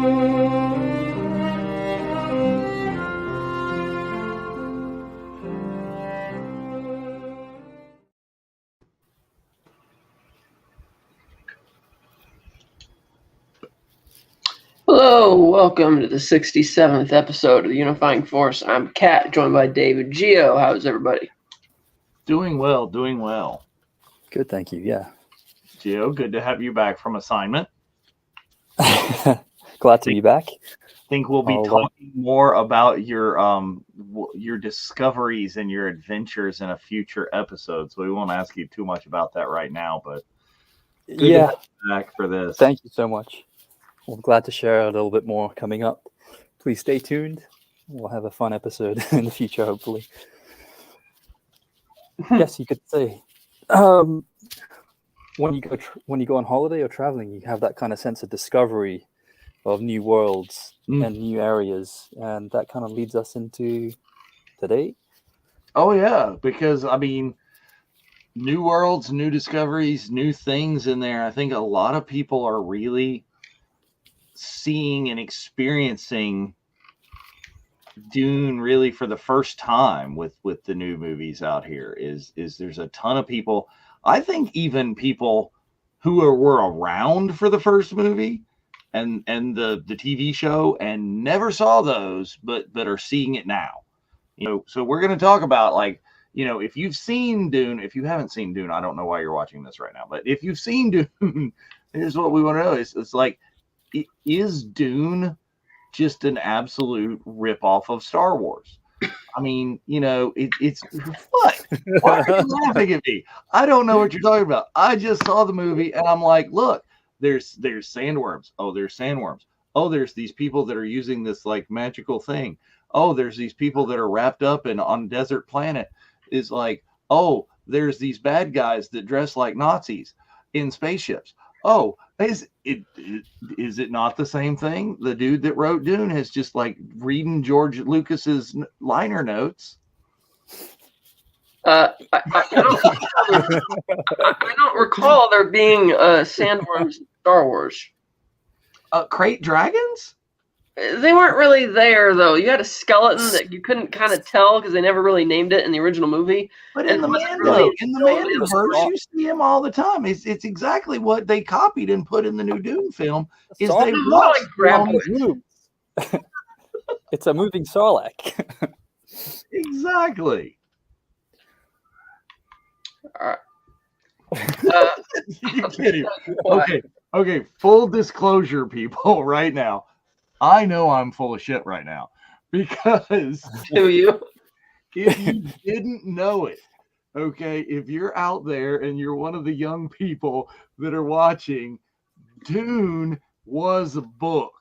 Hello, welcome to the 67th episode of the Unifying Force. I'm Kat, joined by David. Gio, how's everybody? Doing well, doing well. Good, thank you. Yeah. Gio, good to have you back from assignment. Glad to be back. Think we'll be talking more about your discoveries and your adventures in a future episode, so we won't ask you too much about that right now, but good to have you back for this. Thank you so much. I'm glad to share a little bit more coming up. Please stay tuned. We'll have a fun episode in the future, hopefully. Yes, you could say. When you go on holiday or traveling, you have that kind of sense of discovery of new worlds and new areas, and that kind of leads us into today. Oh yeah, because I mean, new worlds, new discoveries, new things in there. I think a lot of people are really seeing and experiencing Dune really for the first time with the new movies out here. Is there's a ton of people, I think even people who were around for the first movie and the TV show and never saw those but are seeing it now. So we're going to talk about, like, if you've seen Dune, if you haven't seen Dune, I don't know why you're watching this right now, but if you've seen Dune, here's what we want to know. It's like, is Dune just an absolute ripoff of Star Wars? I mean, it's what? Why are you laughing at me? I don't know what you're talking about. I just saw the movie and I'm like, look, there's sandworms. Oh, there's sandworms. Oh, there's these people that are using this like magical thing. Oh, there's these people that are wrapped up on a desert planet. It's like, oh, there's these bad guys that dress like Nazis in spaceships. Oh, is it not the same thing? The dude that wrote Dune is just like reading George Lucas's liner notes. I don't recall there being sandworms in Star Wars. Crate dragons? They weren't really there, though. You had a skeleton that you couldn't kind of tell because they never really named it in the original movie. But in the Mandoverse, you see him all the time. It's exactly what they copied and put in the new Dune film. Is they It's a moving Sarlacc. Exactly. All right. You're kidding. Okay. Full disclosure, people, right now. I know I'm full of shit right now because do you? If you didn't know it, okay, if you're out there and you're one of the young people that are watching, Dune was a book,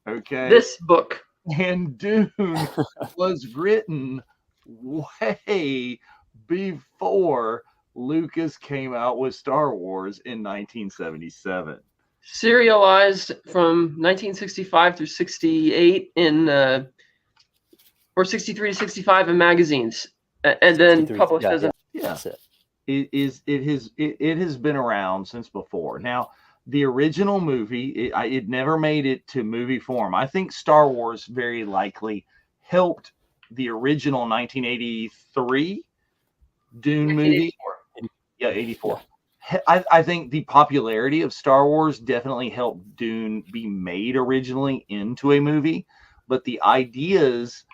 okay? This book. And Dune was written way before Lucas came out with Star Wars in 1977. Serialized from 1965 through 68 or 63 to 65 in magazines, and then published as a It has been around since before. Now, the original movie, it never made it to movie form. I think Star Wars very likely helped the original 1983 Dune movie. 84. I think the popularity of Star Wars definitely helped Dune be made originally into a movie, but the ideas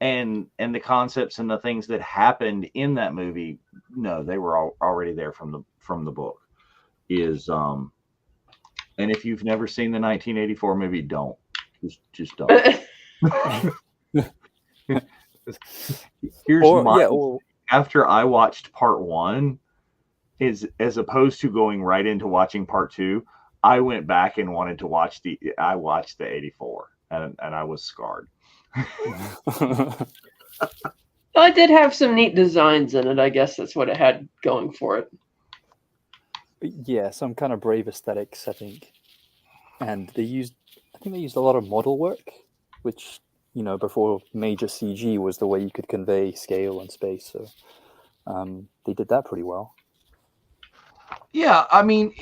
and the concepts and the things that happened in that movie, no, they were already there from the book. And if you've never seen the 1984 movie, don't. Just don't. After I watched part 1, as opposed to going right into watching part 2, I went back and wanted to watch the 84, and I was scarred. Well, it did have some neat designs in it. I guess that's what it had going for it. Yeah, some kind of brave aesthetics, I think. And they used a lot of model work, which, before major CG was the way you could convey scale and space. So they did that pretty well. Yeah, I mean,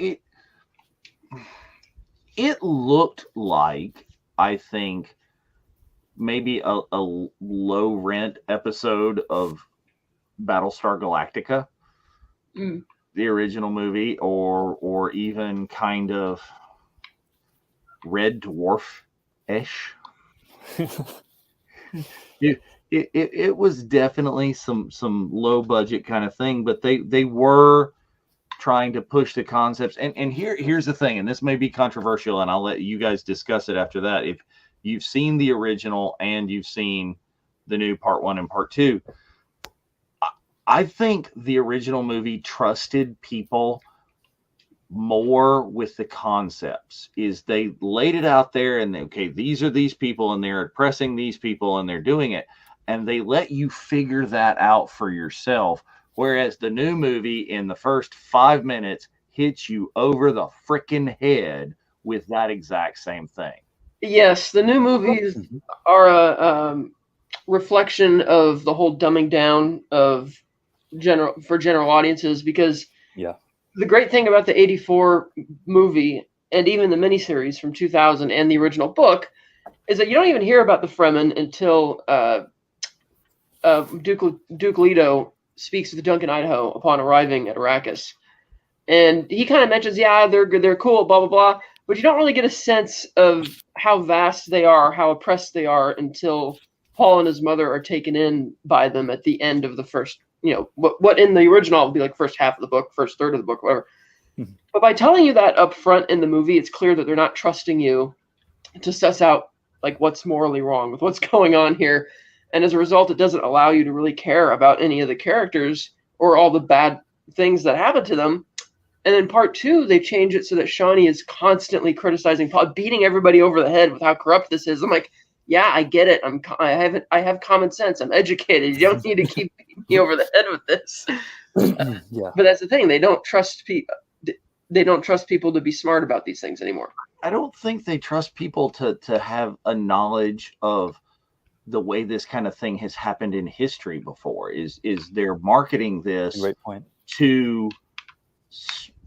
it looked like I think maybe a low rent episode of Battlestar Galactica, Mm. the original movie, or even kind of Red Dwarf ish. It was definitely some low budget kind of thing, but they were trying to push the concepts. And here's the thing, and this may be controversial, and I'll let you guys discuss it after that. If you've seen the original and you've seen the new part 1 and part 2, I think the original movie trusted people more with the concepts. Is they laid it out there and okay, these are these people and they're oppressing these people and they're doing it, and they let you figure that out for yourself. Whereas the new movie in the first 5 minutes hits you over the freaking head with that exact same thing. Yes, the new movies are a reflection of the whole dumbing down of general audiences, because Yeah. the great thing about the 84 movie and even the miniseries from 2000 and the original book is that you don't even hear about the Fremen until Duke Leto speaks with Duncan Idaho upon arriving at Arrakis. And he kind of mentions, yeah, they're cool, blah, blah, blah. But you don't really get a sense of how vast they are, how oppressed they are, until Paul and his mother are taken in by them at the end of the first, what in the original would be like first half of the book, first third of the book, whatever. Mm-hmm. But by telling you that up front in the movie, it's clear that they're not trusting you to suss out like what's morally wrong with what's going on here. And as a result, it doesn't allow you to really care about any of the characters or all the bad things that happen to them. And in part 2, they change it so that Shawnee is constantly criticizing Paul, beating everybody over the head with how corrupt this is. I'm like, yeah, I get it. I have common sense. I'm educated. You don't need to keep beating me over the head with this. Yeah. But that's the thing. They don't trust people. They don't trust people to be smart about these things anymore. I don't think they trust people to have a knowledge of the way this kind of thing has happened in history before. Is they're marketing this Great point. to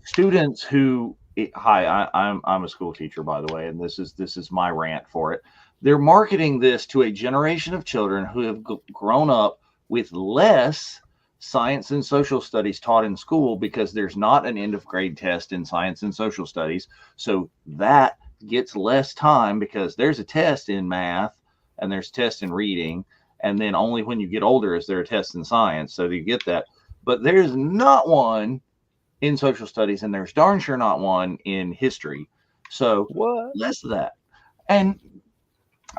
students who I'm a school teacher, by the way, and this is my rant for it. They're marketing this to a generation of children who have grown up with less science and social studies taught in school, because there's not an end of grade test in science and social studies. So that gets less time, because there's a test in math and there's tests in reading, and then only when you get older is there a test in science. So you get that. But there's not one in social studies, and there's darn sure not one in history. So less of that. And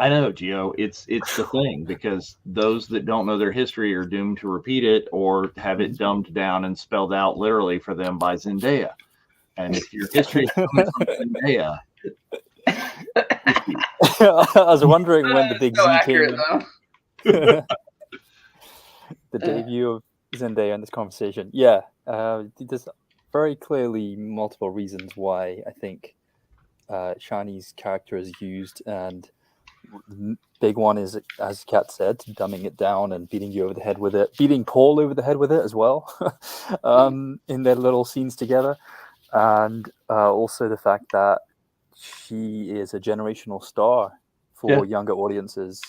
I know, Gio, it's the thing, because those that don't know their history are doomed to repeat it or have it dumbed down and spelled out literally for them by Zendaya. And if your history is coming from Zendaya, I was wondering when the big so Z accurate, came in. The debut of Zendaya in this conversation. Yeah, there's very clearly multiple reasons why I think Shani's character is used, and the big one is, as Kat said, dumbing it down and beating you over the head with it, beating Paul over the head with it as well, in their little scenes together, and also the fact that she is a generational star for younger audiences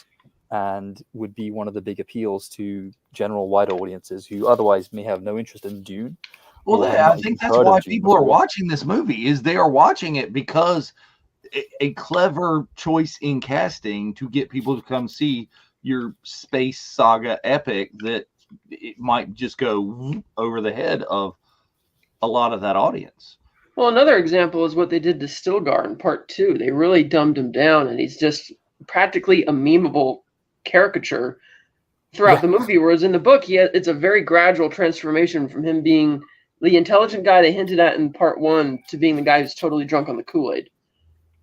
and would be one of the big appeals to general wider audiences who otherwise may have no interest in Dune. Well, I think that's why people are watching this movie, is they are watching it because a clever choice in casting to get people to come see your space saga epic that it might just go over the head of a lot of that audience. Well, another example is what they did to Stilgar in part 2. They really dumbed him down, and he's just practically a memeable caricature throughout the movie, whereas in the book, it's a very gradual transformation from him being the intelligent guy they hinted at in part 1 to being the guy who's totally drunk on the Kool-Aid.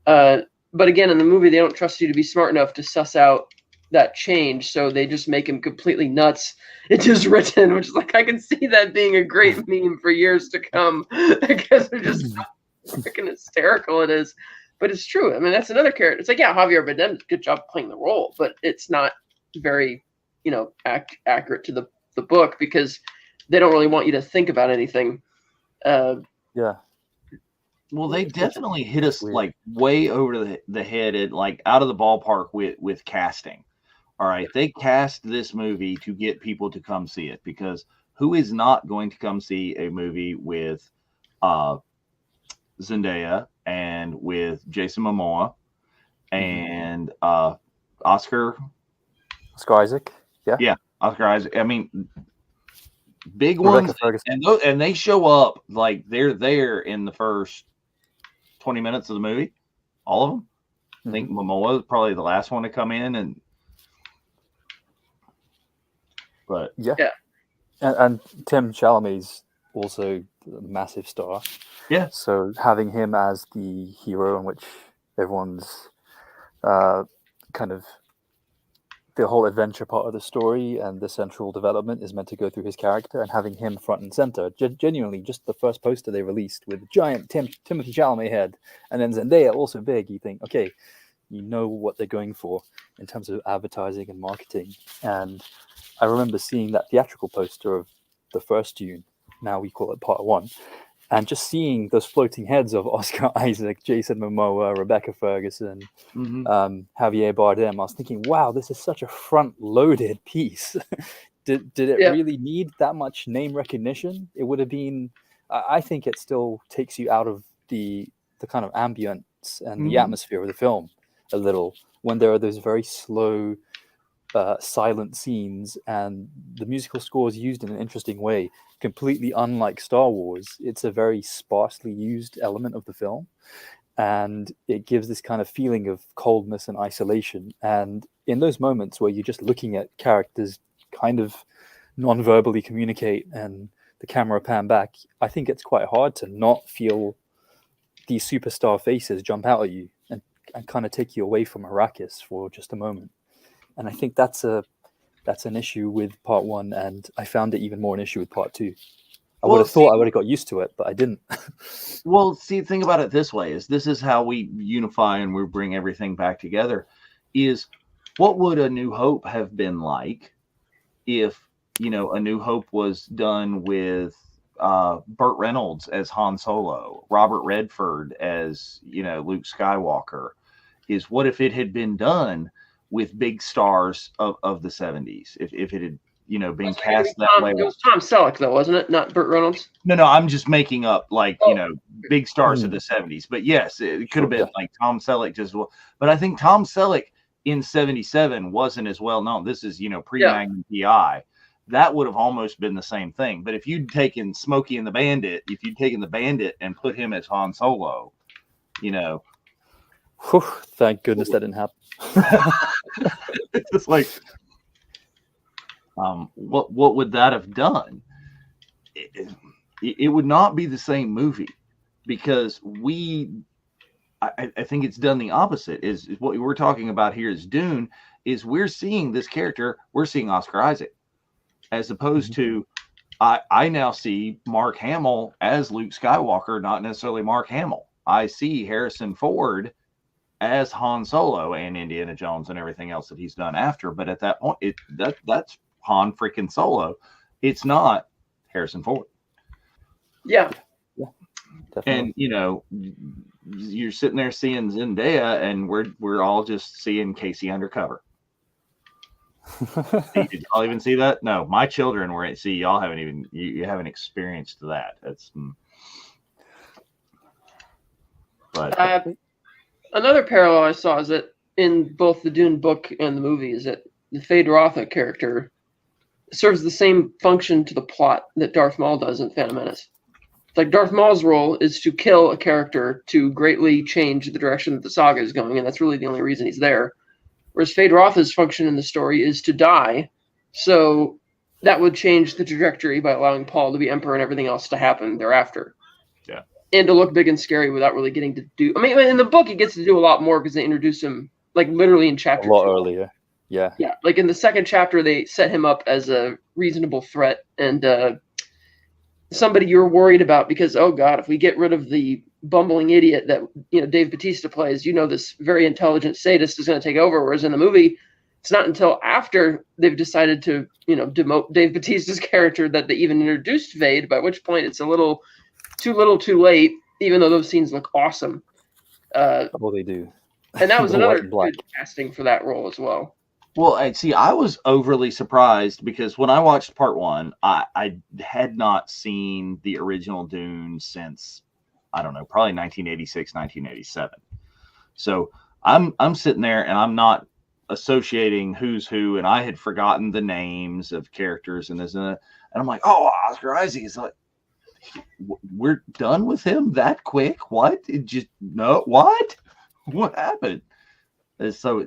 But again, in the movie, they don't trust you to be smart enough to suss out that change, so they just make him completely nuts. It's just written, which is like, I can see that being a great meme for years to come, because they're just freaking hysterical it is. But it's true. I mean, that's another character. It's like, yeah, Javier Bardem did a good job playing the role, but it's not very, accurate to the book, because they don't really want you to think about anything. Well, they definitely hit us weird. like way over the head at like out of the ballpark with casting. All right, they cast this movie to get people to come see it because who is not going to come see a movie with uh, Zendaya and with Jason Momoa and Oscar? Oscar Isaac. Yeah. Yeah, Oscar Isaac. I mean, big Rebecca ones, Ferguson. and they show up like they're there in the first 20 minutes of the movie, all of them. I think Momoa is probably the last one to come in, but yeah. And Tim Chalamet's also a massive star. Yeah. So having him as the hero in which everyone's kind of the whole adventure part of the story and the central development is meant to go through his character, and having him front and center. Genuinely, just the first poster they released with giant Timothy Chalamet head, and then Zendaya also big. You think, okay, you know what they're going for in terms of advertising and marketing. And I remember seeing that theatrical poster of the first Dune. Now we call it Part 1. And just seeing those floating heads of Oscar Isaac, Jason Momoa, Rebecca Ferguson, Javier Bardem, I was thinking, wow, this is such a front-loaded piece. Did it really need that much name recognition? It would have been. I think it still takes you out of the kind of ambience and the atmosphere of the film a little when there are those very slow, silent scenes, and the musical score is used in an interesting way. Completely unlike Star Wars, it's a very sparsely used element of the film, and it gives this kind of feeling of coldness and isolation. And in those moments where you're just looking at characters kind of non-verbally communicate and the camera pan back, I think it's quite hard to not feel these superstar faces jump out at you and kind of take you away from Arrakis for just a moment. And I think that's an issue with Part 1, and I found it even more an issue with Part 2. I would have thought I would have got used to it, but I didn't. Well, see, think about it this way: this is how we unify and we bring everything back together. Is what would A New Hope have been like if A New Hope was done with Burt Reynolds as Han Solo, Robert Redford as Luke Skywalker? Is what if it had been done with big stars of the 70s? If it had been cast that way. It was Tom Selleck though, wasn't it? Not Burt Reynolds. No, I'm just making up big stars of the 70s. But yes, it could have been like Tom Selleck just. But I think Tom Selleck in 77 wasn't as well known. This is pre-Magnum PI. That would have almost been the same thing. But if you'd taken Smokey and the Bandit, and put him as Han Solo, Whew, thank goodness that didn't happen. It's just like, what would that have done? It would not be the same movie, because I think it's done the opposite. Is what we're talking about here is Dune. Is we're seeing this character, we're seeing Oscar Isaac, as opposed to I now see Mark Hamill as Luke Skywalker, not necessarily Mark Hamill. I see Harrison Ford as Han Solo and Indiana Jones and everything else that he's done after. But at that point, that's Han freaking Solo. It's not Harrison Ford. Yeah. And you're sitting there seeing Zendaya, and we're all just seeing Casey Undercover. Did y'all even see that? No, my children were. See, y'all haven't even you haven't experienced that. That's. But another parallel I saw is that in both the Dune book and the movie is that the Fade Rotha character serves the same function to the plot that Darth Maul does in Phantom Menace. Like Darth Maul's role is to kill a character to greatly change the direction that the saga is going, and that's really the only reason he's there. Whereas Fade Rotha's function in the story is to die, so that would change the trajectory by allowing Paul to be emperor and everything else to happen thereafter. Yeah. And to look big and scary without really getting to do. I mean, in the book, he gets to do a lot more because they introduce him, like, literally in chapter 2. A lot earlier. Yeah. Yeah. Like, in the second chapter, they set him up as a reasonable threat and somebody you're worried about because, oh, God, if we get rid of the bumbling idiot that, Dave Bautista plays, this very intelligent sadist is going to take over. Whereas in the movie, it's not until after they've decided to, demote Dave Bautista's character that they even introduced Vade, by which point it's a little too late. even though those scenes look awesome. Oh, they do. And that was The white another and black. good casting for that role as well. Well, I was overly surprised because when I watched part one, I had not seen the original Dune since, I don't know, probably 1986, 1987. So I'm sitting there and I'm not associating who's who, and I had forgotten the names of characters and this and that. And I'm like, oh, Oscar Isaac is like, we're done with him that quick? What? It just no, what? What happened? So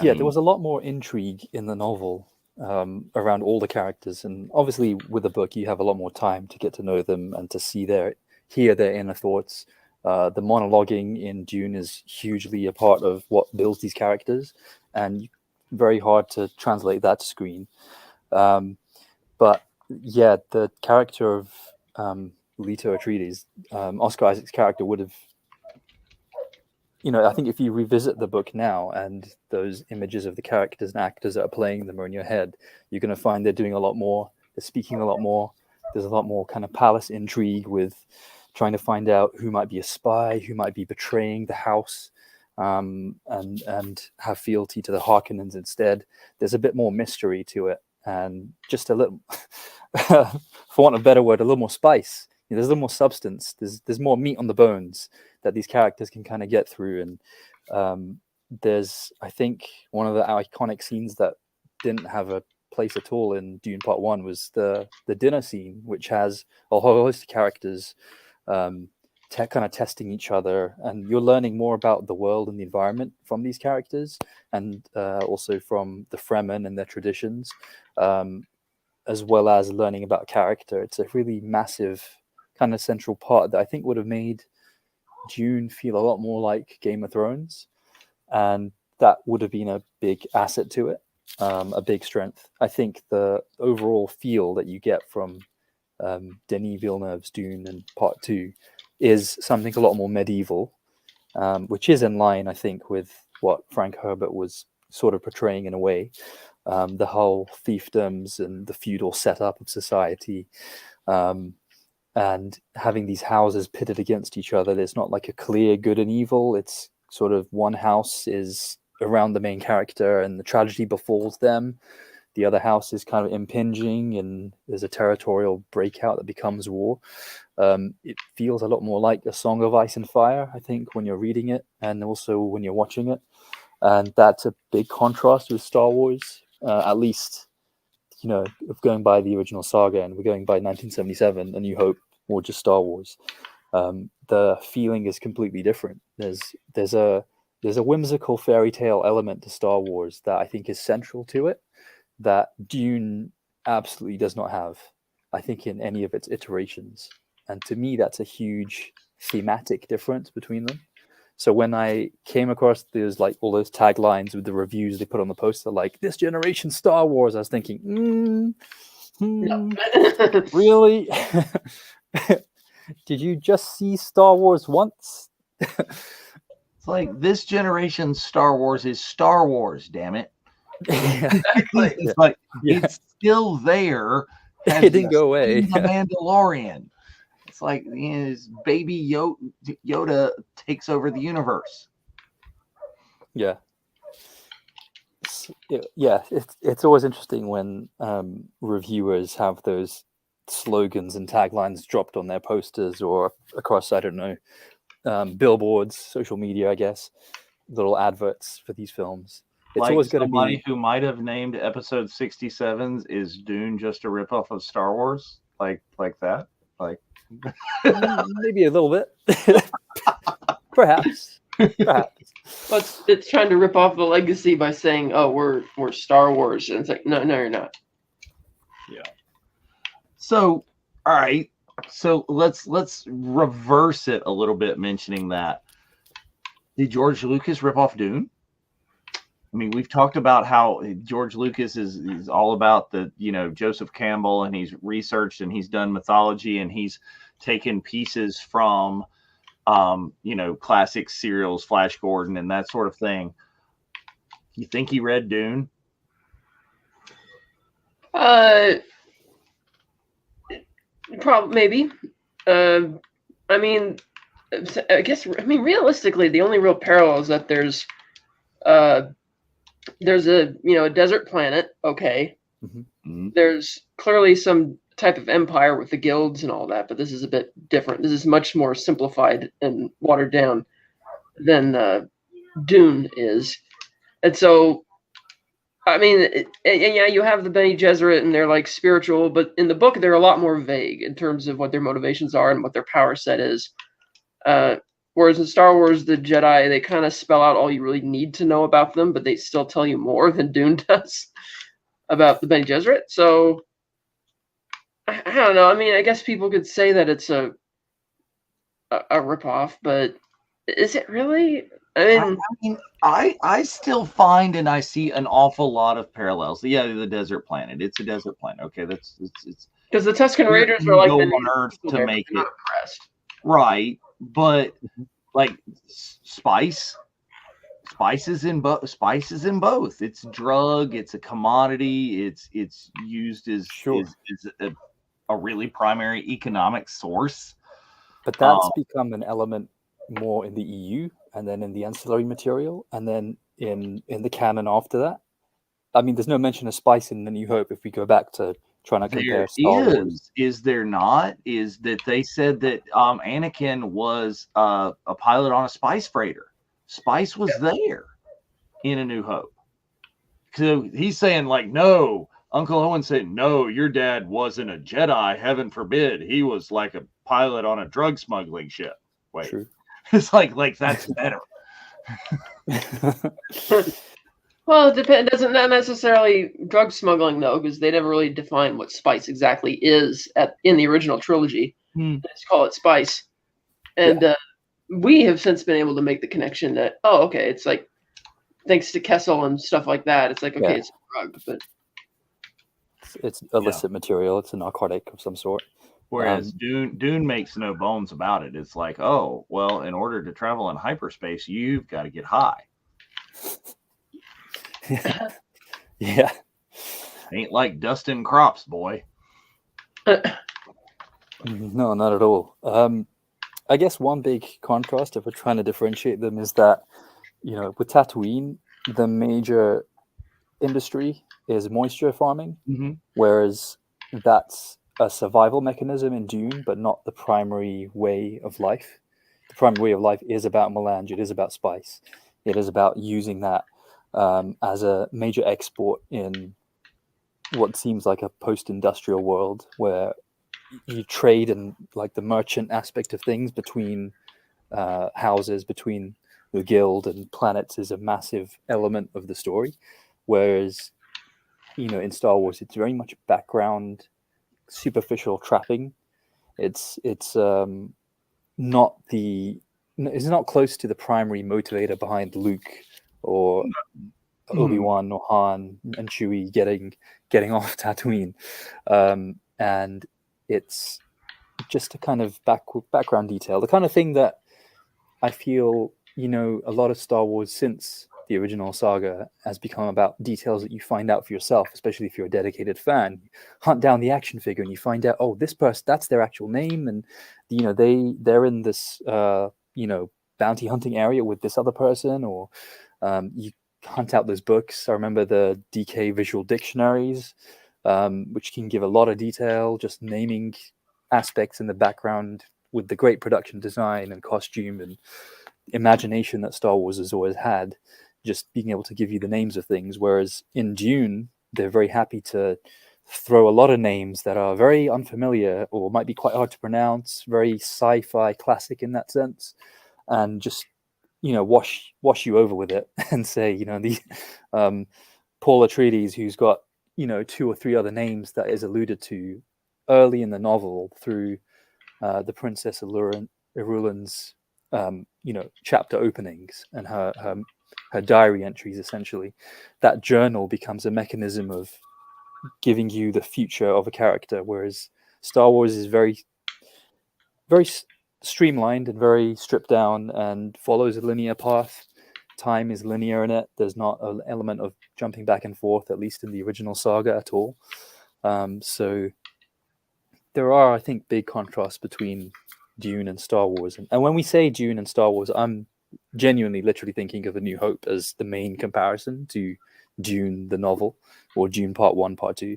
Yeah, there was a lot more intrigue in the novel around all the characters, and obviously with the book, you have a lot more time to get to know them and to hear their inner thoughts. The monologuing in Dune is hugely a part of what builds these characters, and very hard to translate that to screen. But yeah, the character of Leto Atreides, Oscar Isaac's character would have, I think if you revisit the book now and those images of the characters and actors that are playing them are in your head, you're going to find they're doing a lot more, they're speaking a lot more. There's a lot more kind of palace intrigue with trying to find out who might be a spy, who might be betraying the house, and have fealty to the Harkonnens instead. There's a bit more mystery to it, and just a little, for want of a better word, a little more spice. There's a little more substance. There's more meat on the bones that these characters can kind of get through. And there's, I think, one of the iconic scenes that didn't have a place at all in Dune Part 1 was the dinner scene, which has a whole host of characters kind of testing each other. And you're learning more about the world and the environment from these characters, and also from the Fremen and their traditions, as well as learning about character. It's a really massive kind of central part that I think would have made Dune feel a lot more like Game of Thrones, and that would have been a big asset to it, a big strength. I think the overall feel that you get from Denis Villeneuve's Dune and Part 2 is something a lot more medieval, which is in line, I think, with what Frank Herbert was sort of portraying in a way. The whole fiefdoms and the feudal setup of society, and having these houses pitted against each other. There's not like a clear good and evil. It's sort of one house is around the main character and the tragedy befalls them. The other house is kind of impinging and there's a territorial breakout that becomes war. It feels a lot more like A Song of Ice and Fire, I think, when you're reading it and also when you're watching it. And that's a big contrast with Star Wars, at least, of going by the original saga, and we're going by 1977, A New Hope, or just Star Wars. The feeling is completely different. There's a whimsical fairy tale element to Star Wars that I think is central to it, that Dune absolutely does not have, I think, in any of its iterations. And to me, that's a huge thematic difference between them. So when I came across all those taglines with the reviews they put on the poster, like this generation Star Wars, I was thinking, really? Did you just see Star Wars once? It's like this generation Star Wars is Star Wars, damn it. It's still there. It didn't go away. The Mandalorian. It's like baby Yoda takes over the universe. Yeah. It's always interesting when reviewers have those slogans and taglines dropped on their posters or across, I don't know, billboards, social media, I guess, little adverts for these films. It's like always going to be somebody who might have named episode 67 is Dune just a ripoff of Star Wars, like that, like maybe a little bit, perhaps. But it's trying to rip off the legacy by saying, "Oh, we're Star Wars," and it's like, no, you're not. Yeah. So, all right. So let's reverse it a little bit, mentioning that. Did George Lucas rip off Dune? I mean, we've talked about how George Lucas is all about the, Joseph Campbell, and he's researched and he's done mythology and he's taken pieces from, classic serials, Flash Gordon and that sort of thing. You think he read Dune? Probably, maybe. I mean, I guess realistically, the only real parallel is that there's a a desert planet. Okay, there's clearly some type of empire with the guilds and all that, but this is a bit different. This is much more simplified and watered down than Dune is, and so yeah, you have the Bene Gesserit, and they're like spiritual, but in the book they're a lot more vague in terms of what their motivations are and what their power set is. Whereas in Star Wars, the Jedi, they kind of spell out all you really need to know about them, but they still tell you more than Dune does about the Bene Gesserit. So I don't know. I guess people could say that it's a ripoff, but is it really? I still find and I see an awful lot of parallels. Yeah, the desert planet. It's a desert planet. Okay, it's because the Tusken Raiders are like go the on Earth to there, make not it impressed. right, but like spice is in both. Spice is in both. It's drug. It's a commodity. It's used as a really primary economic source. But that's become an element more in the EU, and then in the ancillary material, and then in the canon after that. I mean, there's no mention of spice in The New Hope if we go back to trying to compare Star Wars. Is there not? Is that they said that Anakin was a pilot on a spice freighter. Spice was there in A New Hope. So he's saying like, no. Uncle Owen said, no, your dad wasn't a Jedi. Heaven forbid. He was like a pilot on a drug smuggling ship. Wait, True. It's like that's better. Well, it depends. Doesn't that necessarily drug smuggling though, because they never really define what spice exactly is in the original trilogy. They just call it spice, and we have since been able to make the connection that okay, it's like thanks to Kessel and stuff like that. It's like okay, it's a drug, but it's illicit material. It's a narcotic of some sort. Whereas Dune makes no bones about it. It's like, oh, well, in order to travel in hyperspace, you've got to get high. Yeah. Ain't like dusting crops, boy. No, not at all. I guess one big contrast, if we're trying to differentiate them, is that, with Tatooine, the major industry is moisture farming, whereas that's a survival mechanism in Dune, but not the primary way of life. The primary way of life is about melange. It is about spice. It is about using that as a major export in what seems like a post-industrial world where you trade and like the merchant aspect of things between houses, between the guild and planets is a massive element of the story. Whereas, in Star Wars, it's very much background, superficial trapping. It's not close to the primary motivator behind Luke or Obi-Wan or Han and Chewie getting off Tatooine, and it's just a kind of background detail, the kind of thing that I feel a lot of Star Wars since the original saga has become about details that you find out for yourself, especially if you're a dedicated fan. You hunt down the action figure and you find out, oh, this person, that's their actual name, and they're in this bounty hunting area with this other person, or you hunt out those books. I remember the DK visual dictionaries, which can give a lot of detail, just naming aspects in the background with the great production design and costume and imagination that Star Wars has always had, just being able to give you the names of things. Whereas in Dune, they're very happy to throw a lot of names that are very unfamiliar or might be quite hard to pronounce, very sci-fi classic in that sense, and just wash you over with it and say, the Paul Atreides, who's got 2 or 3 other names that is alluded to early in the novel through the Princess Irulan's chapter openings and her diary entries. Essentially, that journal becomes a mechanism of giving you the future of a character, whereas Star Wars is very, very streamlined and very stripped down and follows a linear path. Time is linear in it. There's not an element of jumping back and forth, at least in the original saga, at all. So there are, I think, big contrasts between Dune and Star Wars. And when we say Dune and Star Wars, I'm genuinely, literally thinking of A New Hope as the main comparison to Dune, the novel, or Dune Part 1, Part 2.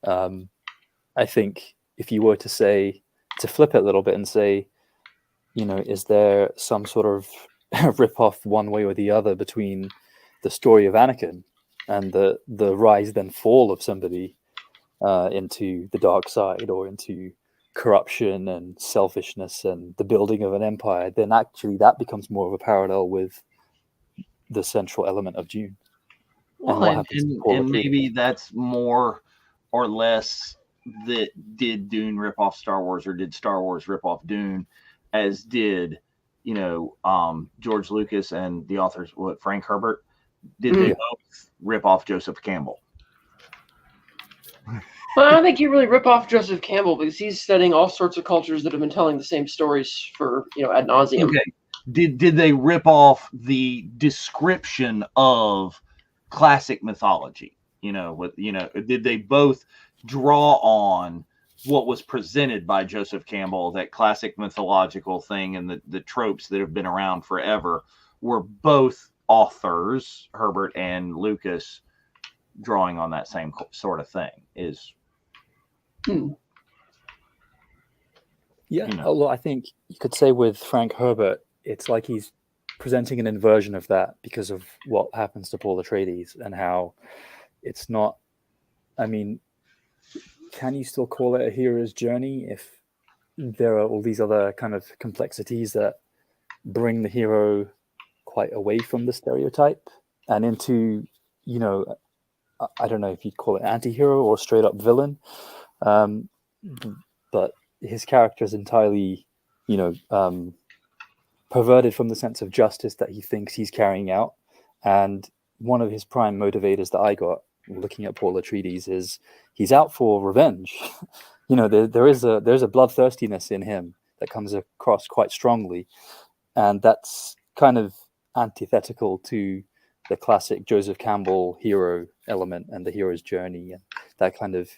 I think if you were to flip it a little bit and say, is there some sort of rip-off one way or the other between the story of Anakin and the rise then fall of somebody into the dark side or into corruption and selfishness and the building of an empire, then actually that becomes more of a parallel with the central element of Dune. Well, and maybe that's more or less that did Dune rip off Star Wars, or did Star Wars rip off Dune, as did George Lucas and the authors, Frank Herbert, did they both rip off Joseph Campbell? Well, I don't think you really rip off Joseph Campbell, because he's studying all sorts of cultures that have been telling the same stories for ad nauseum. Okay. Did they rip off the description of classic mythology? Did they both draw on what was presented by Joseph Campbell, that classic mythological thing, and the tropes that have been around forever? Were both authors, Herbert and Lucas, drawing on that same sort of thing? Although I think you could say with Frank Herbert, it's like he's presenting an inversion of that because of what happens to Paul Atreides and how it's not. I mean, can you still call it a hero's journey if there are all these other kind of complexities that bring the hero quite away from the stereotype and into, I don't know if you'd call it anti-hero or straight up villain, but his character is entirely, perverted from the sense of justice that he thinks he's carrying out. And one of his prime motivators that I got looking at Paul Atreides is he's out for revenge. There's a bloodthirstiness in him that comes across quite strongly, and that's kind of antithetical to the classic Joseph Campbell hero element and the hero's journey. And that kind of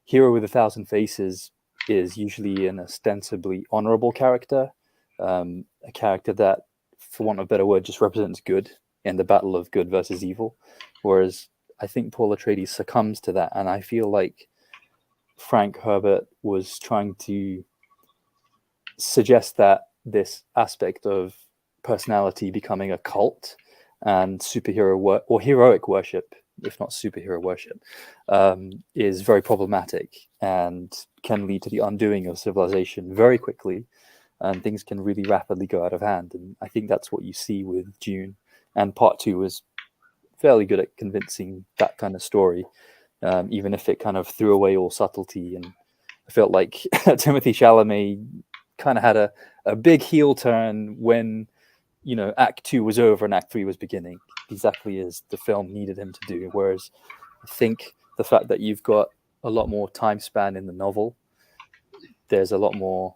hero with 1,000 faces is usually an ostensibly honorable character, a character that, for want of a better word, just represents good in the battle of good versus evil. Whereas I think Paul Atreides succumbs to that, and I feel like Frank Herbert was trying to suggest that this aspect of personality becoming a cult and superhero or heroic worship, if not superhero worship, is very problematic and can lead to the undoing of civilization very quickly, and things can really rapidly go out of hand. And I think that's what you see with Dune, and Part 2 was fairly good at convincing that kind of story, even if it kind of threw away all subtlety. And I felt like Timothée Chalamet kind of had a big heel turn when Act 2 was over and Act 3 was beginning, exactly as the film needed him to do. Whereas I think the fact that you've got a lot more time span in the novel, there's a lot more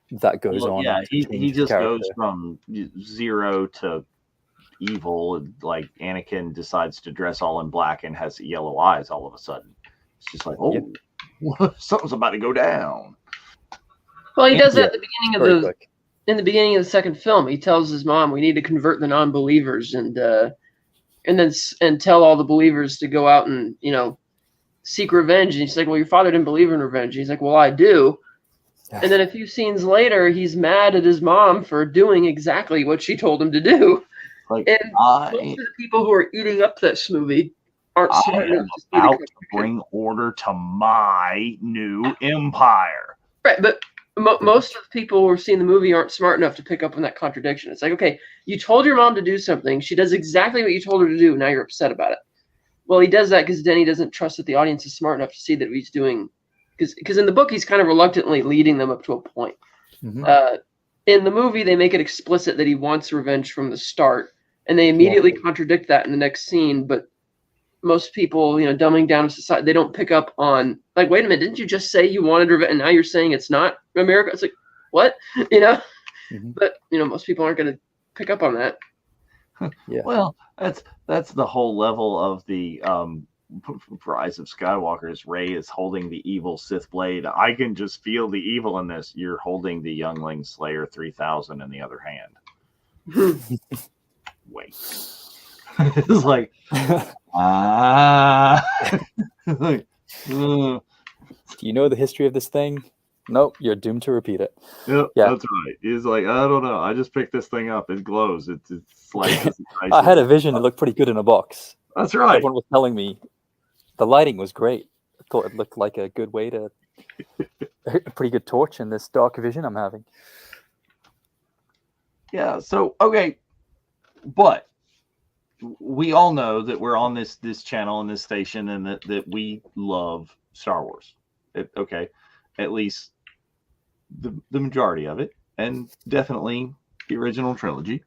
that goes on. Yeah, he just goes from 0 to evil. Like Anakin decides to dress all in black and has yellow eyes all of a sudden. It's just like, something's about to go down. Well, he does that at the beginning of in the beginning of the second film. He tells his mom, "We need to convert the non-believers and tell all the believers to go out and seek revenge." And he's like, "Well, your father didn't believe in revenge." And he's like, "Well, I do." And then a few scenes later, he's mad at his mom for doing exactly what she told him to do. Like, and most of the people who are eating up this movie aren't smart enough to see out to bring order to my new empire. Right, but most of the people who are seeing the movie aren't smart enough to pick up on that contradiction. It's like, okay, you told your mom to do something. She does exactly what you told her to do. Now you're upset about it. Well, he does that because Denny doesn't trust that the audience is smart enough to see that he's doing. Because in the book, he's kind of reluctantly leading them up to a point. Mm-hmm. In the movie, they make it explicit that he wants revenge from the start, and they immediately contradict that in the next scene. But most people, dumbing down society, they don't pick up on, like, wait a minute, didn't you just say you wanted revenge, and now you're saying it's not America? It's like, what? Mm-hmm. But most people aren't going to pick up on that. Yeah. Well, that's the whole level of the Rise of Skywalker is Rey is holding the evil Sith blade. I can just feel the evil in this. You're holding the Youngling Slayer 3000 in the other hand. Wait. It's like, like, Do you know the history of this thing? Nope, you're doomed to repeat it. Yep, Yeah. that's right. He's like, I don't know. I just picked this thing up. It glows. It slices. I had a vision. It looked pretty good in a box. That's right. Everyone was telling me the lighting was great. I thought it looked like a good way to a pretty good torch in this dark vision I'm having. Yeah. So okay, but we all know that we're on this channel and this station, and that we love Star Wars. Okay, at least the majority of it, and definitely the original trilogy.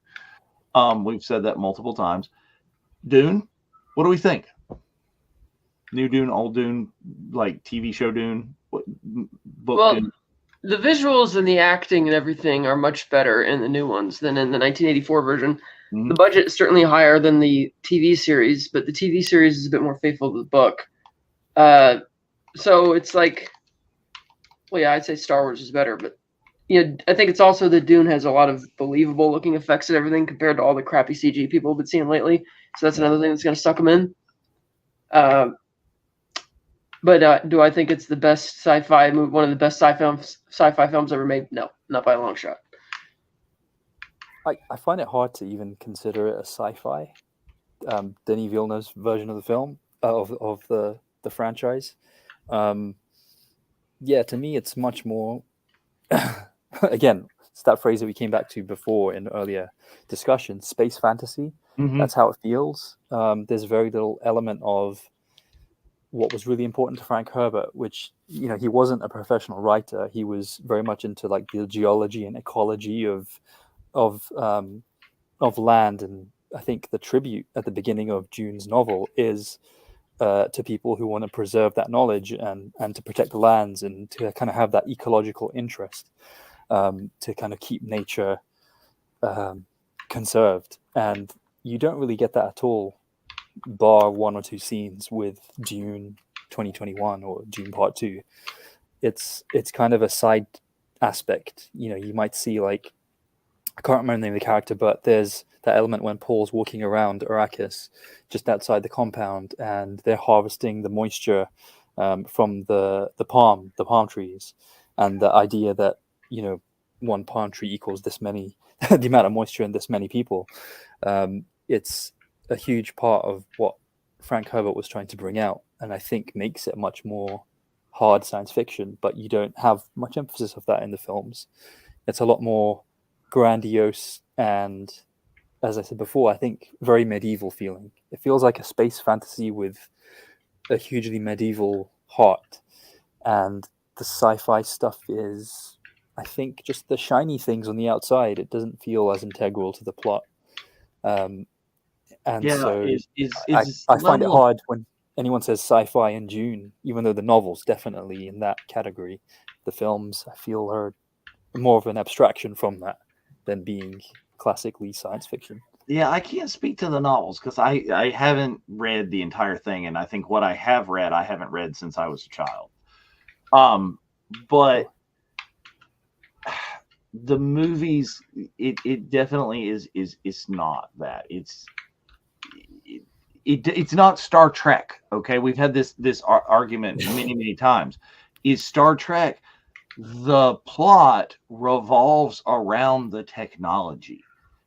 We've said that multiple times. Dune, what do we think? New Dune, old Dune, like TV show Dune, book Dune? The visuals and the acting and everything are much better in the new ones than in the 1984 version. Mm-hmm. The budget is certainly higher than the TV series, but the TV series is a bit more faithful to the book. So it's like, well, yeah, I'd say Star Wars is better, but I think it's also that Dune has a lot of believable looking effects and everything compared to all the crappy CG people have been seeing lately. So that's another thing that's going to suck them in. But do I think it's the best sci-fi movie, one of the best sci-fi films ever made? No, not by a long shot. I find it hard to even consider it a sci-fi. Denis Villeneuve's version of the film of the franchise. Yeah, to me, it's much more. Again, it's that phrase that we came back to before in earlier discussion: space fantasy. Mm-hmm. That's how it feels. There's very little element of what was really important to Frank Herbert, which, he wasn't a professional writer. He was very much into like the geology and ecology of land. And I think the tribute at the beginning of Dune's novel is to people who want to preserve that knowledge and to protect the lands and to kind of have that ecological interest, to kind of keep nature conserved. And you don't really get that at all, bar one or two scenes with Dune 2021 or Dune Part 2. It's kind of a side aspect. You might see, like, I can't remember the name of the character, but there's that element when Paul's walking around Arrakis just outside the compound, and they're harvesting the moisture from the palm trees, and the idea that one palm tree equals this many the amount of moisture in this many people. It's a huge part of what Frank Herbert was trying to bring out, and I think makes it much more hard science fiction, but you don't have much emphasis of that in the films. It's a lot more grandiose and, as I said before, I think very medieval feeling. It feels like a space fantasy with a hugely medieval heart, and the sci-fi stuff is, I think, just the shiny things on the outside. It doesn't feel as integral to the plot. And yeah, so I find it hard when anyone says sci-fi in Dune, even though the novel's definitely in that category. The films, I feel, are more of an abstraction from that than being classically science fiction. Yeah, I can't speak to the novels because I haven't read the entire thing, and I think what I have read, I haven't read since I was a child. But the movies, it definitely is not that. It's not Star Trek. Okay, we've had this argument many times. Is Star Trek, the plot revolves around the technology.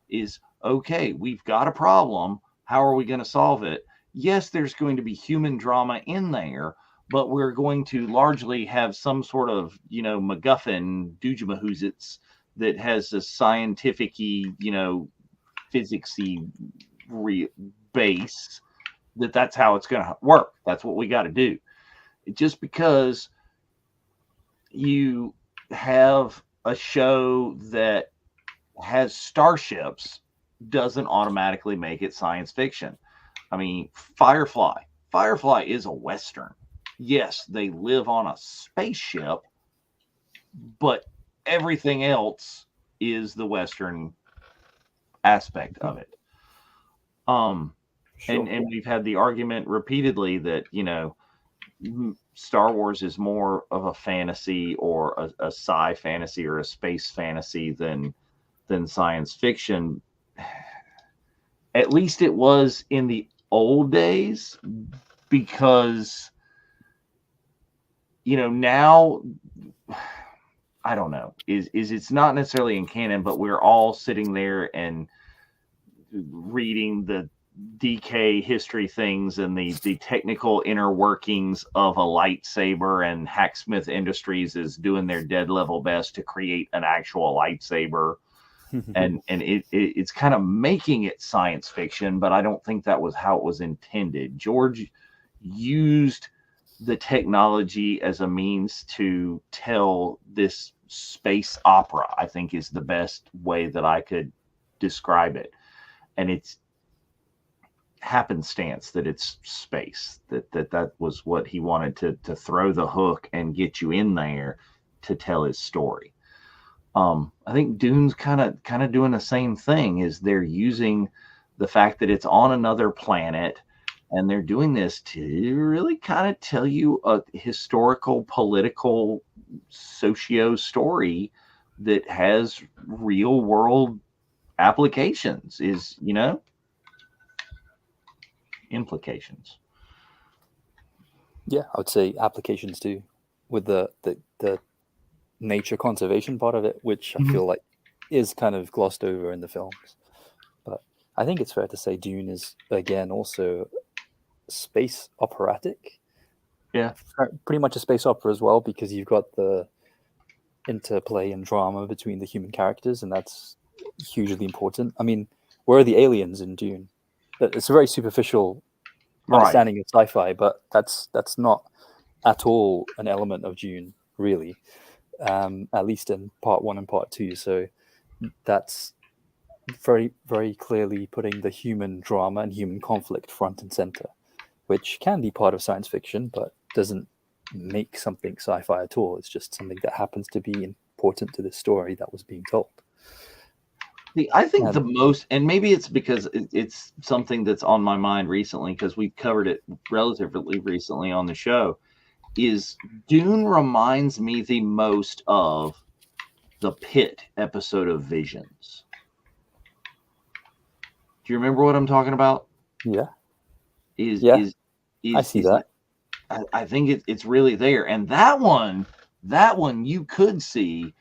Is okay, we've got a problem. How are we going to solve it? Yes, there's going to be human drama in there, but we're going to largely have some sort of, MacGuffin, doojamahoozits that has a scientific-y, physics-y base, that's how it's going to work. That's what we got to do. Just because you have a show that has starships doesn't automatically make it science fiction. I mean, Firefly is a Western. Yes, they live on a spaceship, but everything else is the Western aspect of it. Sure. And we've had the argument repeatedly that, Star Wars is more of a fantasy or a sci fantasy or a space fantasy than science fiction. At least it was in the old days, because now, I don't know, is it's not necessarily in canon, but we're all sitting there and reading the DK history things and the technical inner workings of a lightsaber, and Hacksmith Industries is doing their dead level best to create an actual lightsaber, and it's kind of making it science fiction, but I don't think that was how it was intended. George used the technology as a means to tell this space opera, I think, is the best way that I could describe it. And it's happenstance that it's space, that was what he wanted to throw the hook and get you in there to tell his story. I think Dune's kind of doing the same thing. Is they're using the fact that it's on another planet, and they're doing this to really kind of tell you a historical, political, socio story that has real world applications, implications. Yeah, I would say applications too, with the nature conservation part of it, which I feel like is kind of glossed over in the films. But I think it's fair to say Dune is, again, also space operatic. Yeah. Pretty much a space opera as well, because you've got the interplay and drama between the human characters, and that's hugely important. I mean, where are the aliens in Dune? It's a very superficial understanding of sci-fi, but that's not at all an element of Dune, really. At least in part 1 and part 2. So that's very, very clearly putting the human drama and human conflict front and center, which can be part of science fiction, but doesn't make something sci-fi at all. It's just something that happens to be important to the story that was being told. I think the most, and maybe it's because it's something that's on my mind recently, because we've covered it relatively recently on the show, is Dune reminds me the most of the Pit episode of Visions. Do you remember what I'm talking about? Yeah. I see that. I think it's really there. And that one you could see,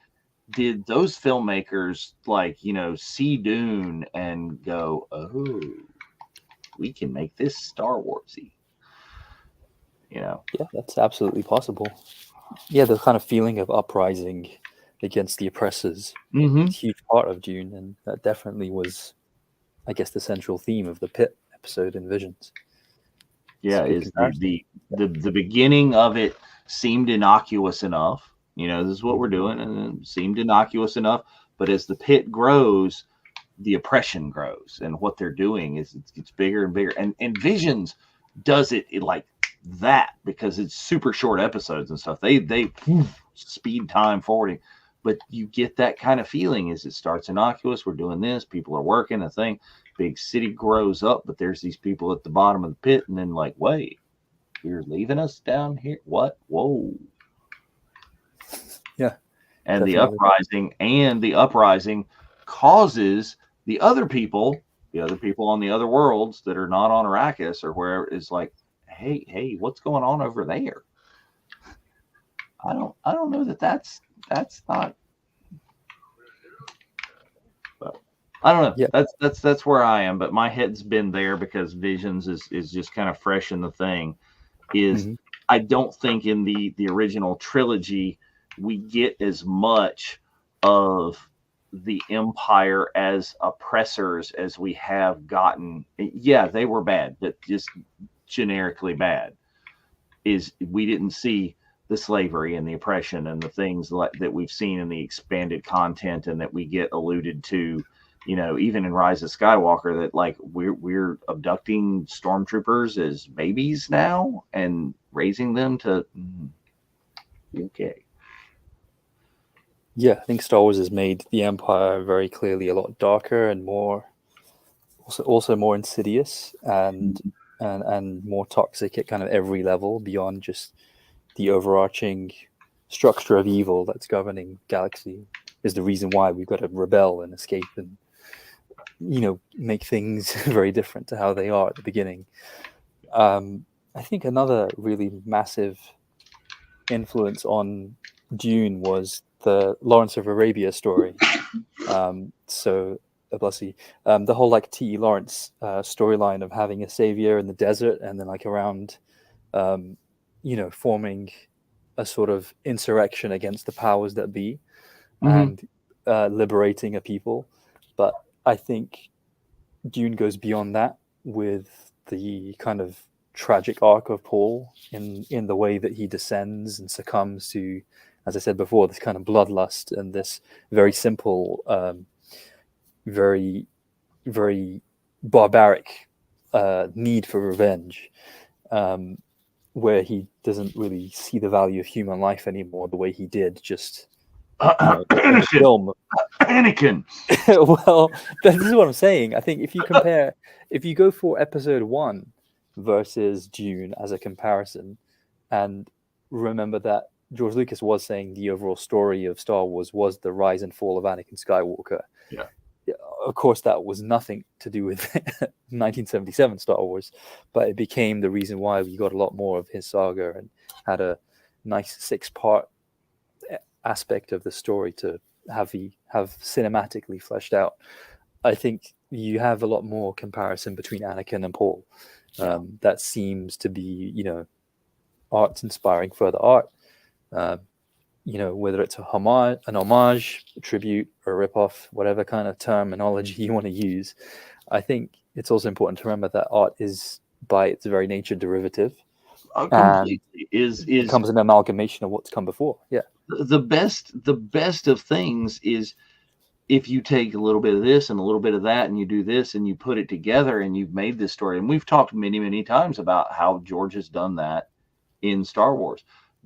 did those filmmakers see Dune and go, oh, we can make this Star Warsy. Yeah, that's absolutely possible. Yeah, the kind of feeling of uprising against the oppressors is a huge part of Dune, and that definitely was, I guess, the central theme of the Pit episode in Visions. Yeah, is the beginning of it seemed innocuous enough. This is what we're doing, and it seemed innocuous enough. But as the Pit grows, the oppression grows, and what they're doing is it's bigger and bigger. And Visions does it like that, because it's super short episodes and stuff. They speed time forwarding, but you get that kind of feeling as it starts innocuous. We're doing this, people are working a thing, big city grows up, but there's these people at the bottom of the pit, and then wait, you're leaving us down here? What? Whoa. Yeah. And the uprising causes the other people on the other worlds that are not on Arrakis or where is like, hey, what's going on over there? I don't know that's not. Well, I don't know. Yeah. That's where I am, but my head's been there because Visions is just kind of fresh in the thing. I don't think in the original trilogy we get as much of the Empire as oppressors as we have gotten. Yeah, they were bad, but just generically bad. We didn't see the slavery and the oppression and the things that we've seen in the expanded content, and that we get alluded to, even in Rise of Skywalker, that we're abducting stormtroopers as babies now and raising them to okay. Yeah, I think Star Wars has made the Empire very clearly a lot darker and more also more insidious and more toxic at kind of every level beyond just the overarching structure of evil that's governing galaxy is the reason why we've got to rebel and escape and make things very different to how they are at the beginning. I think another really massive influence on Dune was the Lawrence of Arabia story. Bless you. The whole like T.E. Lawrence storyline of having a savior in the desert and then like around, forming a sort of insurrection against the powers that be and liberating a people. But I think Dune goes beyond that with the kind of tragic arc of Paul in the way that he descends and succumbs to, as I said before, this kind of bloodlust and this very simple, very, very barbaric need for revenge, where he doesn't really see the value of human life anymore the way he did just in the film. Anakin. Well, this is what I'm saying. I think if you go for episode 1 versus Dune as a comparison, and remember that George Lucas was saying the overall story of Star Wars was the rise and fall of Anakin Skywalker. Yeah. Of course, that was nothing to do with 1977 Star Wars, but it became the reason why we got a lot more of his saga and had a nice 6-part aspect of the story to have cinematically fleshed out. I think you have a lot more comparison between Anakin and Paul. That seems to be, art's inspiring further art. Whether it's an homage, a tribute, or a ripoff, whatever kind of terminology you want to use. I think it's also important to remember that art is, by its very nature, derivative. Completely becomes an amalgamation of what's come before. Yeah. The best of things is if you take a little bit of this and a little bit of that and you do this and you put it together and you've made this story. And we've talked many, many times about how George has done that in Star Wars.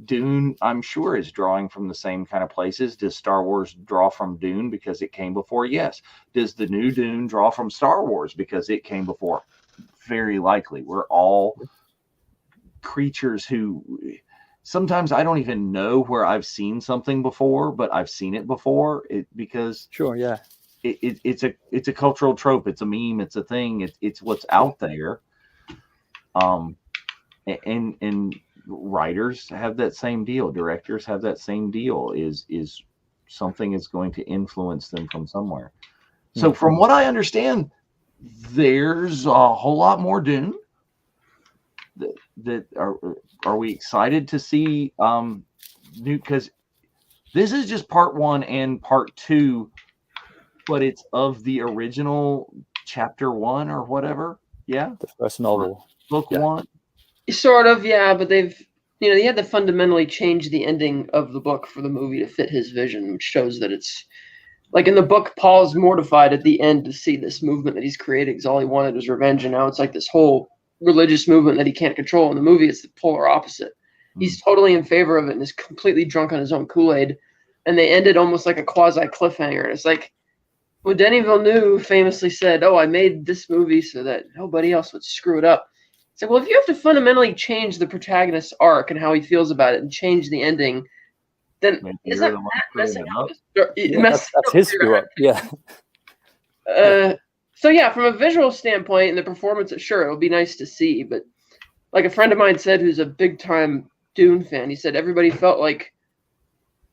Dune, I'm sure, is drawing from the same kind of places. Does Star Wars draw from Dune because it came before? Yes. Does the new Dune draw from Star Wars because it came before? Very likely. We're all creatures who sometimes I don't even know where I've seen something before, but I've seen it before because sure, yeah, it's a cultural trope. It's a meme. It's a thing. It's what's out there. And writers have that same deal. Directors have that same deal. Is something is going to influence them from somewhere. So from what I understand, there's a whole lot more Dune. That are we excited to see new, because this is just part 1 and part 2, but it's of the original chapter 1 or whatever. Yeah, the first novel, book 1. Sort of, yeah, but they've he had to fundamentally change the ending of the book for the movie to fit his vision, which shows that it's like in the book, Paul's mortified at the end to see this movement that he's creating because all he wanted was revenge, and now it's like this whole religious movement that he can't control. In the movie, it's the polar opposite. He's totally in favor of it and is completely drunk on his own Kool-Aid, and they ended almost like a quasi cliffhanger. And it's like when Denis Villeneuve famously said, "Oh, I made this movie so that nobody else would screw it up." It's like, well, if you have to fundamentally change the protagonist's arc and how he feels about it and change the ending, then isn't that messing up? That's his screw up. Yeah. So yeah, from a visual standpoint and the performance, sure, it'll be nice to see. But like a friend of mine said, who's a big time Dune fan, he said everybody felt like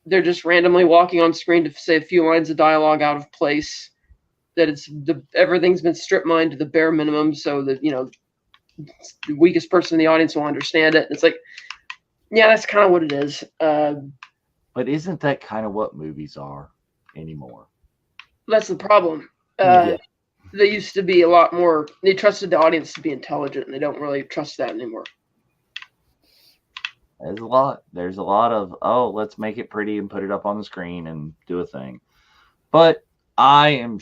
they're just randomly walking on screen to say a few lines of dialogue out of place. That everything's been strip mined to the bare minimum, so that the weakest person in the audience will understand it. It's like, yeah, that's kind of what it is. But isn't that kind of what movies are anymore? That's the problem. They used to be a lot more. They trusted the audience to be intelligent, and they don't really trust that anymore. There's a lot of, let's make it pretty and put it up on the screen and do a thing. But I am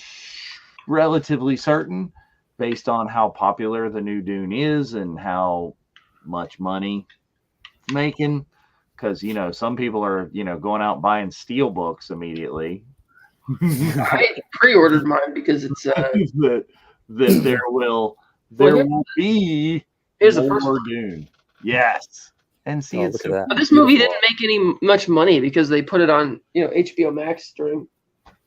relatively certain, based on how popular the new Dune is and how much money it's making, because some people are going out buying steel books immediately. I pre-ordered mine because it's that there will be Here's the first more one. Dune. Yes. And see, it's look at that. But this movie didn't make much money because they put it on, HBO Max during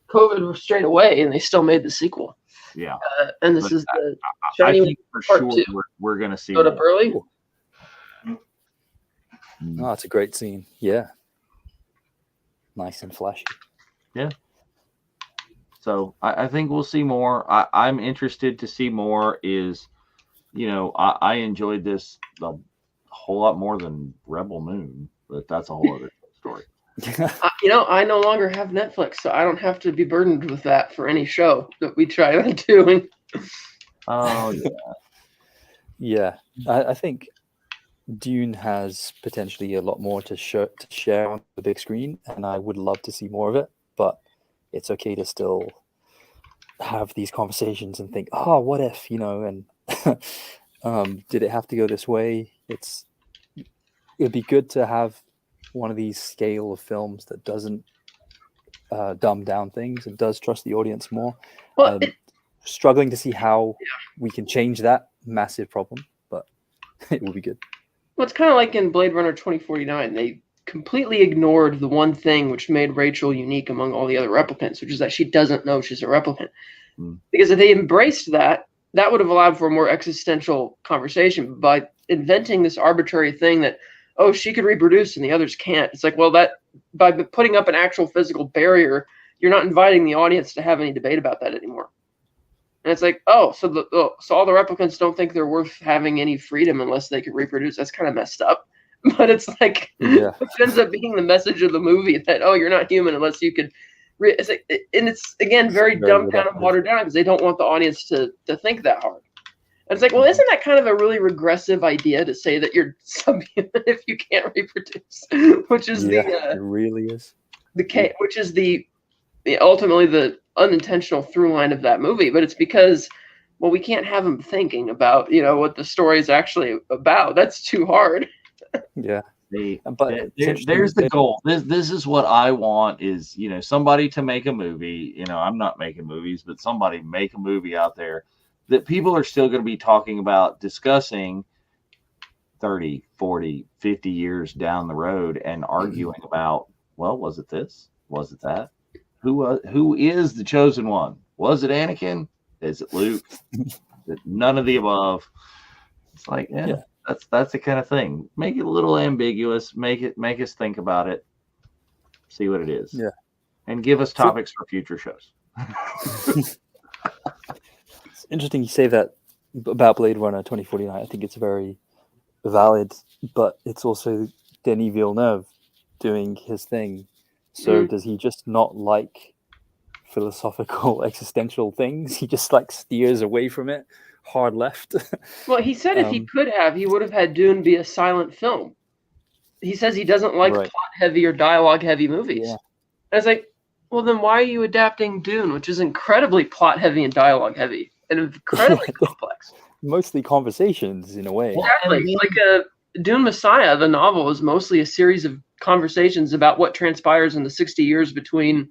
COVID straight away, and they still made the sequel. Yeah. And this is the I Shiny think for Part sure 2. we're going to see Showed up early. Oh, it's a great scene. Yeah. Nice and flashy. Yeah. So I think we'll see more. I'm interested to see more. I enjoyed this a whole lot more than Rebel Moon, but that's a whole other story. I no longer have Netflix, so I don't have to be burdened with that for any show that we try doing. Oh, yeah. Yeah. I think Dune has potentially a lot more to share on the big screen, and I would love to see more of it, but it's okay to still have these conversations and think, oh, what if, and did it have to go this way? It'd be good to have one of these scale of films that doesn't dumb down things and does trust the audience more. Well, I'm struggling to see how we can change that massive problem, but it will be good. Well, it's kind of like in Blade Runner 2049. They completely ignored the one thing which made Rachel unique among all the other replicants, which is that she doesn't know she's a replicant. Because if they embraced that, that would have allowed for a more existential conversation. By inventing this arbitrary thing that, she could reproduce and the others can't. It's like, well, that by putting up an actual physical barrier, you're not inviting the audience to have any debate about that anymore. And it's like, so all the replicants don't think they're worth having any freedom unless they could reproduce. That's kind of messed up. But it's like, it ends up being the message of the movie that, you're not human unless you could. It's like, and it's, again, very dumbed down and watered down because they don't want the audience to think that hard. And it's like, well, isn't that kind of a really regressive idea to say that you're subhuman if you can't reproduce? Which is it really is. Which is the ultimately the unintentional through line of that movie. But it's because, well, we can't have them thinking about, what the story is actually about. That's too hard. Yeah. But there's the goal. This is what I want is, somebody to make a movie. I'm not making movies, but somebody make a movie out there that people are still going to be talking about, discussing 30, 40, 50 years down the road and arguing about, well, was it this? Was it that? Who is the chosen one? Was it Anakin? Is it Luke? None of the above. It's like, that's the kind of thing. Make it a little ambiguous. Make us think about it. See what it is. Yeah. And give us topics for future shows. It's interesting you say that about Blade Runner 2049. I think it's very valid, but it's also Denis Villeneuve doing his thing. So does he just not like philosophical existential things? He just steers away from it, hard left. Well, he said if he could have, he would have had Dune be a silent film. He says he doesn't like plot-heavy or dialogue-heavy movies. Yeah. And it's like, well, then why are you adapting Dune, which is incredibly plot-heavy and dialogue-heavy and incredibly complex? Mostly conversations, in a way. Exactly. Dune Messiah, the novel, is mostly a series of conversations about what transpires in the 60 years between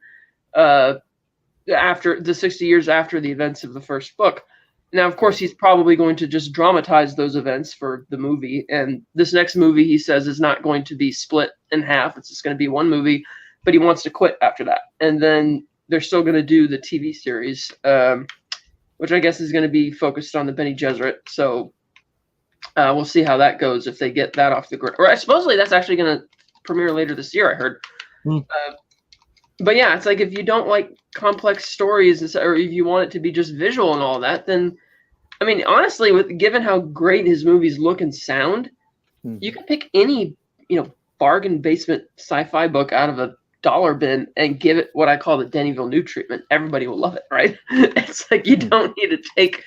after the 60 years after the events of the first book. Now, of course, he's probably going to just dramatize those events for the movie. And this next movie, he says, is not going to be split in half. It's just going to be one movie, but he wants to quit after that. And then they're still going to do the TV series, which I guess is going to be focused on the Bene Gesserit. So we'll see how that goes if they get that off the ground. Or supposedly that's actually going to premiere later this year, I heard. But yeah, it's like if you don't like complex stories or if you want it to be just visual and all that, then, I mean, honestly, given how great his movies look and sound, you can pick any, bargain basement sci-fi book out of a dollar bin and give it what I call the Denis Villeneuve treatment. Everybody will love it, right? It's like you don't need to take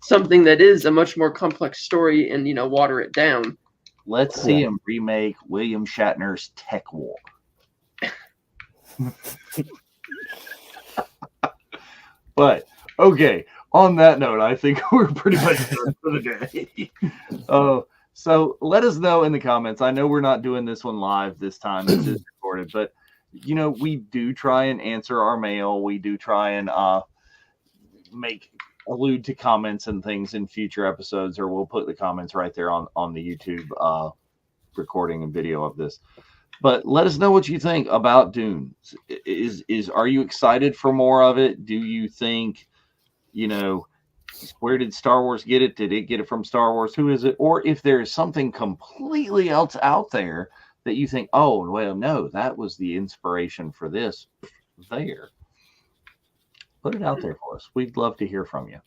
something that is a much more complex story and, water it down. Let's see him remake William Shatner's Tech War. But okay, on that note, I think we're pretty much done for the day. So let us know in the comments. I know we're not doing this one live this time. This is recorded, but we do try and answer our mail. We do try and make allude to comments and things in future episodes, or we'll put the comments right there on the YouTube recording and video of this. But let us know what you think about Dune. Are you excited for more of it? Do you think, where did Star Wars get it? Did it get it from Star Wars? Who is it? Or if there's something completely else out there that you think, oh, well, no, that was the inspiration for this there. Put it out there for us. We'd love to hear from you.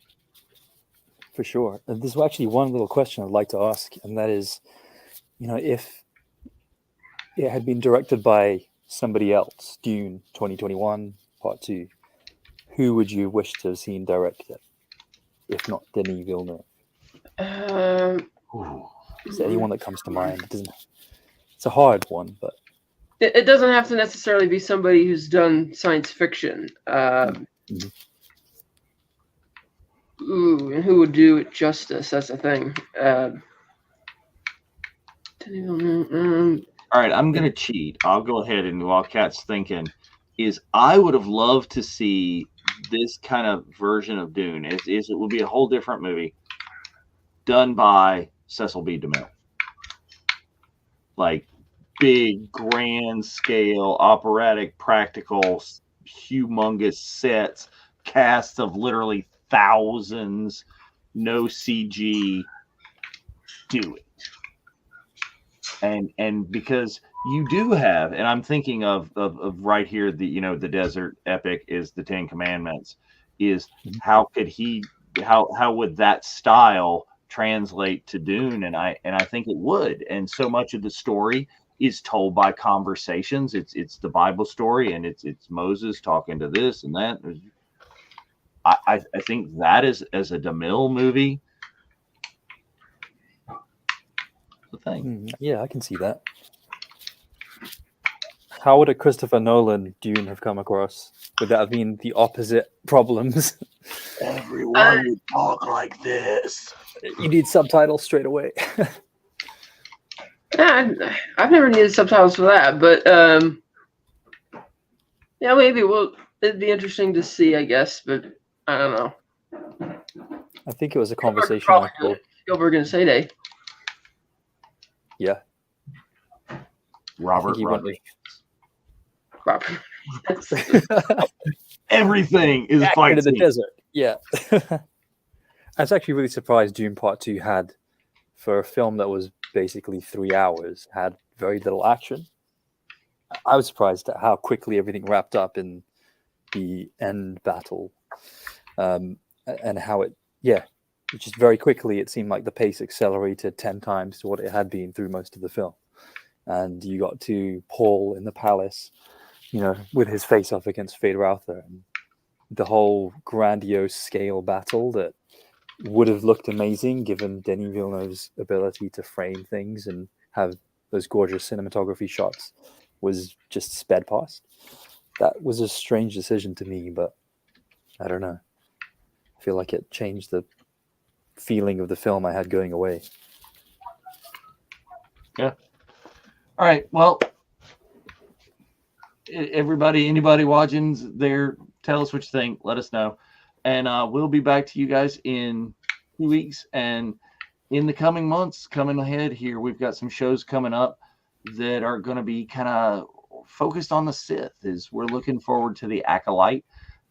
For sure. And there's actually one little question I'd like to ask, and that is, if it had been directed by somebody else, Dune 2021 Part 2, who would you wish to have seen direct it, if not Denis Villeneuve? Is there anyone that comes to mind? It's a hard one, but it doesn't have to necessarily be somebody who's done science fiction. And who would do it justice? That's the thing. All right, I'm going to cheat. I'll go ahead, and while Kat's thinking, I would have loved to see this kind of version of Dune. It would be a whole different movie done by Cecil B. DeMille. Like big, grand scale, operatic, practical, humongous sets, cast of literally thousands, no CG. Do it. And because you do have, and I'm thinking of right here, the desert epic is the Ten Commandments. Is how would that style translate to Dune? And I think it would. And so much of the story is told by conversations. It's the Bible story, and it's Moses talking to this and that. I think that is, as a DeMille movie, the thing. Yeah, I can see that. How would a Christopher Nolan Dune have come across? Would that have been the opposite problems? Everyone would talk like this. You need subtitles straight away. I've never needed subtitles for that, but yeah, maybe it'd be interesting to see, I guess, but I don't know. I think it was a conversation. Spielberg and Sade. Yeah. Robert. Everything is fighting in the desert. Yeah. I was actually really surprised Dune Part 2 had, for a film that was basically 3 hours, had very little action. I was surprised at how quickly everything wrapped up in the end battle. And how just very quickly it seemed like the pace accelerated 10 times to what it had been through most of the film. And you got to Paul in the palace, with his face off against Vader Arthur, and the whole grandiose scale battle that would have looked amazing given Denis Villeneuve's ability to frame things and have those gorgeous cinematography shots was just sped past. That was a strange decision to me, but I don't know. I feel like it changed the feeling of the film I had going away. Yeah. All right. Well, anybody watching there, tell us what you think. Let us know. And we'll be back to you guys in 2 weeks. And in the coming months, coming ahead here, we've got some shows coming up that are going to be kind of focused on the Sith. We're looking forward to the Acolyte,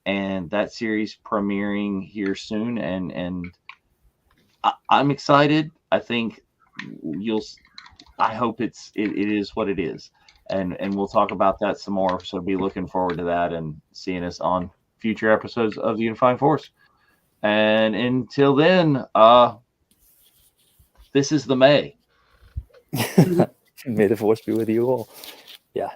and that series premiering here soon. And I'm excited. I think I hope it is what it is. And we'll talk about that some more. So be looking forward to that and seeing us on future episodes of the Unifying Force. And until then, this is the May. May the Force be with you all. Yeah.